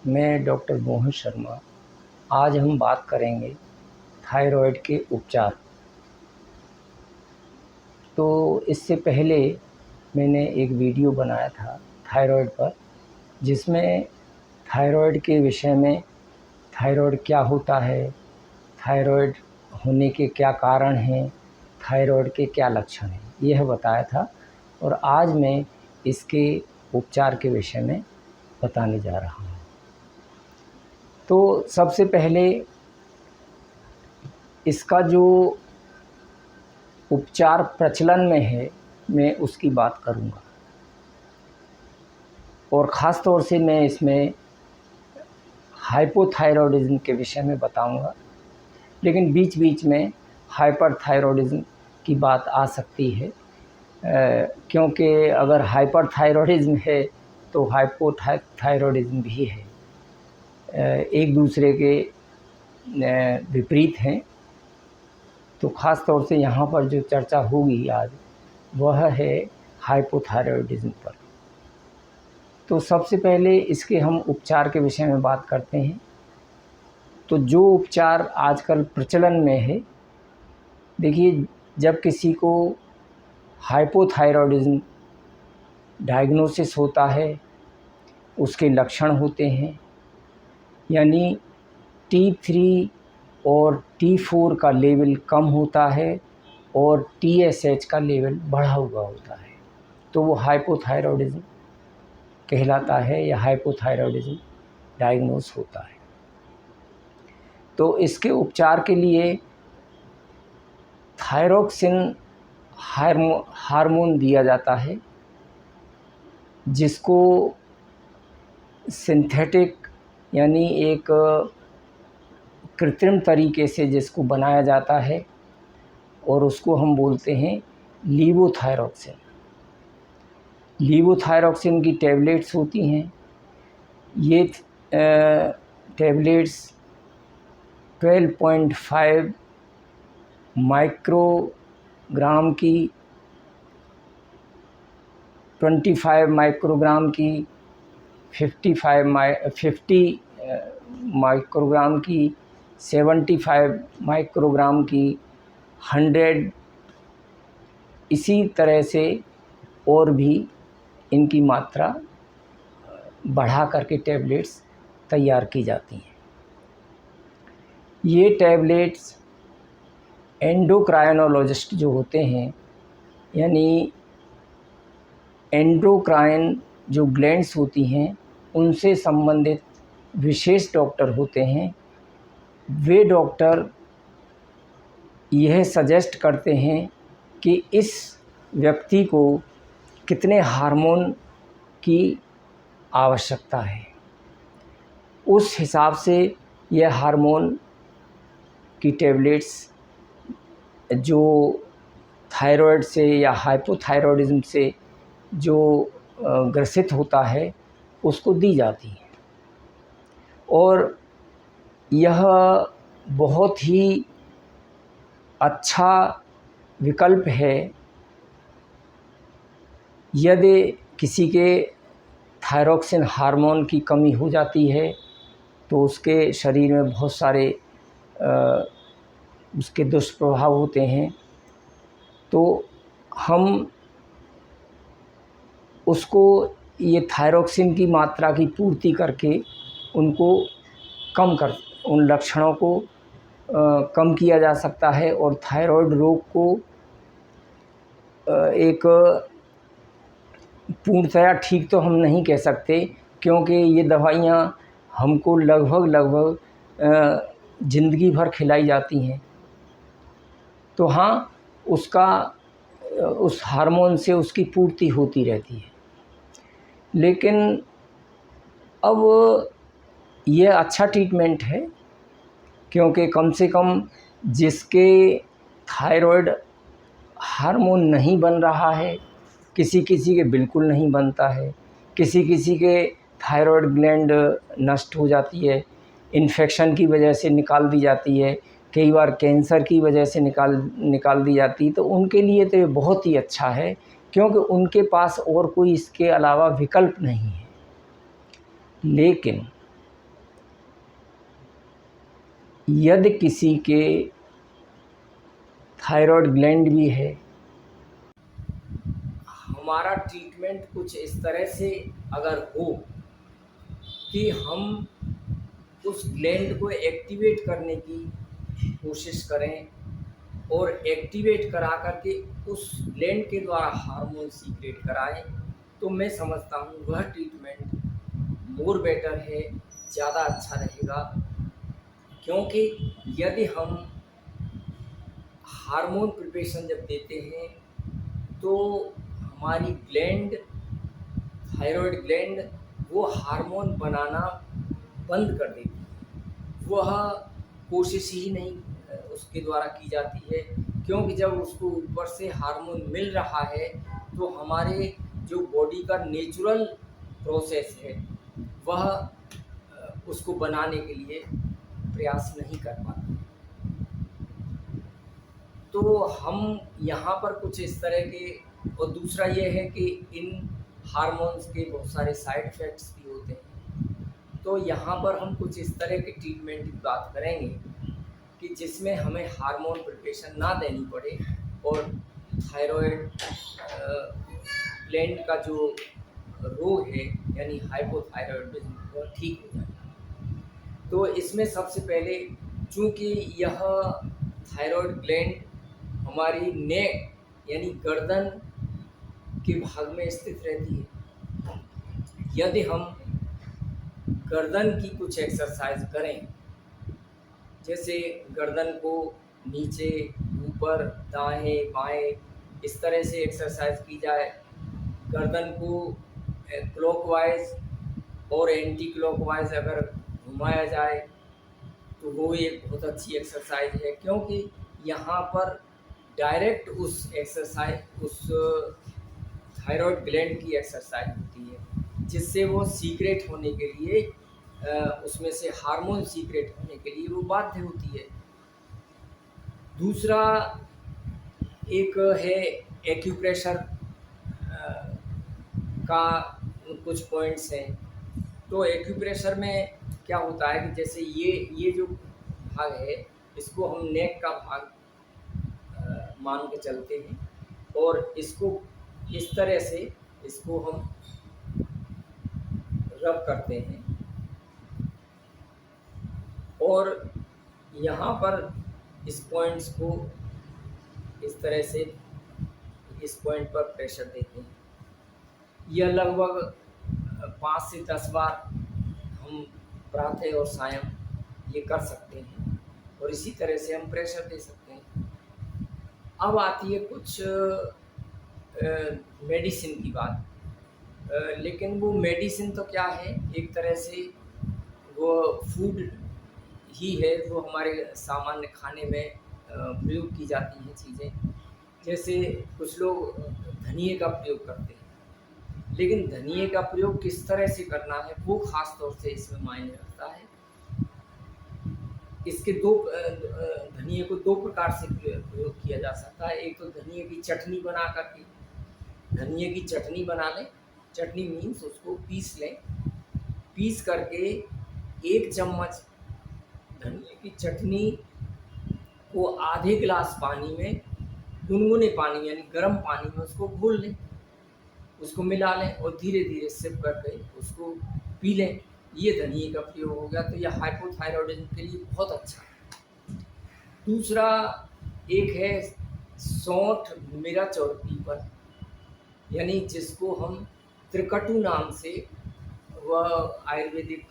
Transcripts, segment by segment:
मैं डॉक्टर मोहित शर्मा। आज हम बात करेंगे थायराइड के उपचार। तो इससे पहले मैंने एक वीडियो बनाया था थायराइड पर, जिसमें थायराइड के विषय में, थायराइड क्या होता है, थायराइड होने के क्या कारण हैं, थायराइड के क्या लक्षण हैं, यह बताया था। और आज मैं इसके उपचार के विषय में बताने जा रहा हूँ। तो सबसे पहले इसका जो उपचार प्रचलन में है, मैं उसकी बात करूँगा। और ख़ास तौर से मैं इसमें हाइपोथायरॉयडिज़म के विषय में बताऊँगा, लेकिन बीच बीच में हाइपरथायरॉयडिज़म की बात आ सकती है, क्योंकि अगर हाइपरथायरॉयडिज़म है तो हाइपोथायरॉयडिज़म भी है, एक दूसरे के विपरीत हैं। तो ख़ास तौर से यहाँ पर जो चर्चा होगी आज, वह है हाइपोथायरॉयडिज़म पर। तो सबसे पहले इसके हम उपचार के विषय में बात करते हैं। तो जो उपचार आजकल प्रचलन में है, देखिए, जब किसी को हाइपोथायरॉयडिज़म डायग्नोसिस होता है, उसके लक्षण होते हैं, यानी T3 और T4 का लेवल कम होता है और TSH का लेवल बढ़ा हुआ होता है, तो वो हाइपोथायरॉयडिज़म कहलाता है या हाइपोथायरॉयडिज़म डायग्नोस होता है। तो इसके उपचार के लिए थायरोक्सिन हार्मोन दिया जाता है, जिसको सिंथेटिक यानी एक कृत्रिम तरीके से जिसको बनाया जाता है, और उसको हम बोलते हैं लीवोथायरोक्सिन। लीवोथायरोक्सिन की टैबलेट्स होती हैं। ये टैबलेट्स 12.5 माइक्रोग्राम की, 25 माइक्रोग्राम की, 50 माइक्रोग्राम की, 75 माइक्रोग्राम की, 100, इसी तरह से और भी इनकी मात्रा बढ़ा करके टैबलेट्स तैयार की जाती हैं। ये टैबलेट्स एंडोक्राइनोलॉजिस्ट जो होते हैं, यानी एंडोक्राइन जो ग्लैंड्स होती हैं, उनसे संबंधित विशेष डॉक्टर होते हैं। वे डॉक्टर यह सजेस्ट करते हैं कि इस व्यक्ति को कितने हार्मोन की आवश्यकता है, उस हिसाब से यह हार्मोन की टैबलेट्स जो थायराइड से या हाइपोथायरॉयडिज़म से जो ग्रसित होता है, उसको दी जाती है। और यह बहुत ही अच्छा विकल्प है यदि किसी के थायरोक्सिन हार्मोन की कमी हो जाती है, तो उसके शरीर में बहुत सारे उसके दुष्प्रभाव होते हैं। तो हम उसको ये थायरोक्सिन की मात्रा की पूर्ति करके उनको उन लक्षणों को कम किया जा सकता है। और थायराइड रोग को एक पूर्णतया ठीक तो हम नहीं कह सकते, क्योंकि ये दवाइयाँ हमको लगभग ज़िंदगी भर खिलाई जाती हैं। तो हाँ, उस हार्मोन से उसकी पूर्ति होती रहती है। लेकिन अब ये अच्छा ट्रीटमेंट है, क्योंकि कम से कम जिसके थायराइड हार्मोन नहीं बन रहा है, किसी किसी के बिल्कुल नहीं बनता है, किसी किसी के थायराइड ग्लैंड नष्ट हो जाती है, इन्फेक्शन की वजह से निकाल दी जाती है, कई बार कैंसर की वजह से निकाल दी जाती है। तो उनके लिए तो ये बहुत ही अच्छा है, क्योंकि उनके पास और कोई इसके अलावा विकल्प नहीं है। लेकिन यदि किसी के थायराइड ग्लैंड भी है, हमारा ट्रीटमेंट कुछ इस तरह से अगर हो कि हम उस ग्लैंड को एक्टिवेट करने की कोशिश करें और एक्टिवेट करा करके उस ग्लैंड के द्वारा हार्मोन सीक्रेट कराएं, तो मैं समझता हूँ वह ट्रीटमेंट मोर बेटर है, ज़्यादा अच्छा रहेगा। क्योंकि यदि हम हार्मोन प्रिपरेशन जब देते हैं तो हमारी ग्लैंड, थायराइड ग्लैंड, वो हार्मोन बनाना बंद कर देती है। वह कोशिश ही नहीं उसके द्वारा की जाती है, क्योंकि जब उसको ऊपर से हार्मोन मिल रहा है तो हमारे जो बॉडी का नेचुरल प्रोसेस है वह उसको बनाने के लिए प्रयास नहीं कर पाता। तो हम यहाँ पर कुछ इस तरह के, और दूसरा ये है कि इन हार्मोन्स के बहुत सारे साइड इफ़ेक्ट्स भी होते हैं। तो यहाँ पर हम कुछ इस तरह के ट्रीटमेंट की बात करेंगे कि जिसमें हमें हार्मोन प्रिपरेशन ना देनी पड़े और थायराइड ग्लैंड का जो रोग है यानी हाइपोथायराइडिज्म वह ठीक हो जाए। तो इसमें सबसे पहले, चूँकि यह थायराइड ग्लैंड हमारी नेक यानी गर्दन के भाग में स्थित रहती है, यदि हम गर्दन की कुछ एक्सरसाइज करें, जैसे गर्दन को नीचे ऊपर दाएं बाएं इस तरह से एक्सरसाइज की जाए, गर्दन को क्लॉकवाइज और एंटी क्लॉकवाइज अगर घुमाया जाए तो वो एक बहुत अच्छी एक्सरसाइज है। क्योंकि यहाँ पर डायरेक्ट उस एक्सरसाइज, उस थायराइड ग्लैंड की एक्सरसाइज होती है, जिससे वो सीक्रेट होने के लिए, उसमें से हार्मोन सीक्रेट होने के लिए वो बाध्य होती है। दूसरा एक है एक्यूप्रेशर का कुछ पॉइंट्स हैं। तो एक्यूप्रेशर में क्या होता है कि जैसे ये जो भाग है इसको हम नेक का भाग मान के चलते हैं, और इसको इस तरह से इसको हम रब करते हैं और यहाँ पर इस पॉइंट्स को इस तरह से इस पॉइंट पर प्रेशर देते हैं। यह लगभग 5 से 10 बार हम प्रातः और सायं ये कर सकते हैं और इसी तरह से हम प्रेशर दे सकते हैं। अब आती है कुछ मेडिसिन की बात। लेकिन वो मेडिसिन तो क्या है, एक तरह से वो फूड ही है, वो हमारे सामान्य खाने में प्रयोग की जाती हैं चीज़ें। जैसे कुछ लोग धनिए का प्रयोग करते हैं, लेकिन धनिए का प्रयोग किस तरह से करना है वो ख़ास तौर से इसमें मायने रखता है। इसके धनिए को 2 प्रकार से प्रयोग किया जा सकता है। एक तो धनिए की चटनी बना करके, धनिए की चटनी बना लें। चटनी मीन्स उसको पीस लें, पीस करके 1 चम्मच धनिए की चटनी को आधे गिलास पानी में, गुनगुने पानी यानी गर्म पानी में उसको घोल लें, उसको मिला लें और धीरे धीरे सिप करके उसको पी लें। ये धनिए का प्रयोग हो गया। तो यह हाइपोथायराइडिज्म के लिए बहुत अच्छा है। दूसरा एक है सौंठ, मिर्च और पीपल, यानी जिसको हम त्रिकटु नाम से, वह आयुर्वेदिक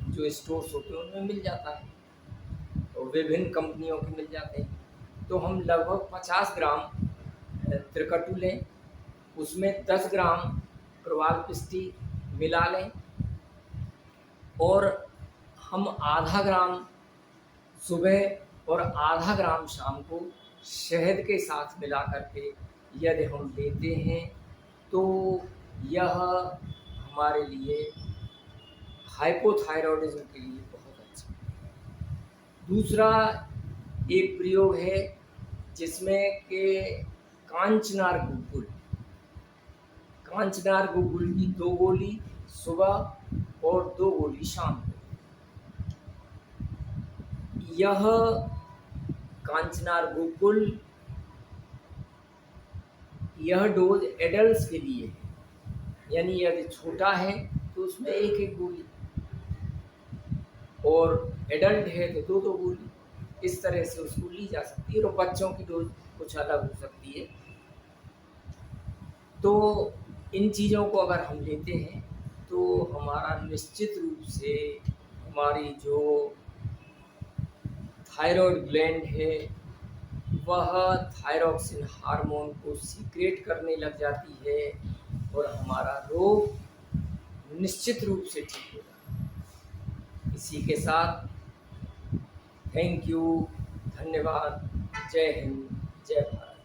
जो स्टोर्स होते हैं उनमें मिल जाता है, और विभिन्न कंपनियों के मिल जाते हैं। तो हम लगभग 50 ग्राम त्रिकटु लें, उसमें 10 ग्राम प्रवाल पिष्टी मिला लें और हम आधा ग्राम सुबह और आधा ग्राम शाम को शहद के साथ मिला करके यदि हम लेते हैं तो यह हमारे लिए हाइपोथायराइडिज्म के लिए बहुत अच्छा है। दूसरा एक प्रयोग है जिसमें कि कांचनार गुग्गुल, कांचनार गुग्गुल की 2 गोली सुबह और 2 गोली शाम को, यह कांचनार गोकुल, यह डोज एडल्ट्स के लिए है, यानी यदि छोटा है तो उसमें एक एक गोली, और एडल्ट है तो दो दो गोली, इस तरह से उसको ली जा सकती है। और बच्चों की डोज कुछ अलग हो सकती है। तो इन चीज़ों को अगर हम लेते हैं तो हमारा निश्चित रूप से हमारी जो थायराइड ग्लैंड है वह थायरॉक्सिन हार्मोन को सीक्रेट करने लग जाती है और हमारा रोग निश्चित रूप से ठीक हो जाता है। इसी के साथ थैंक यू, धन्यवाद, जय हिंद, जय भारत।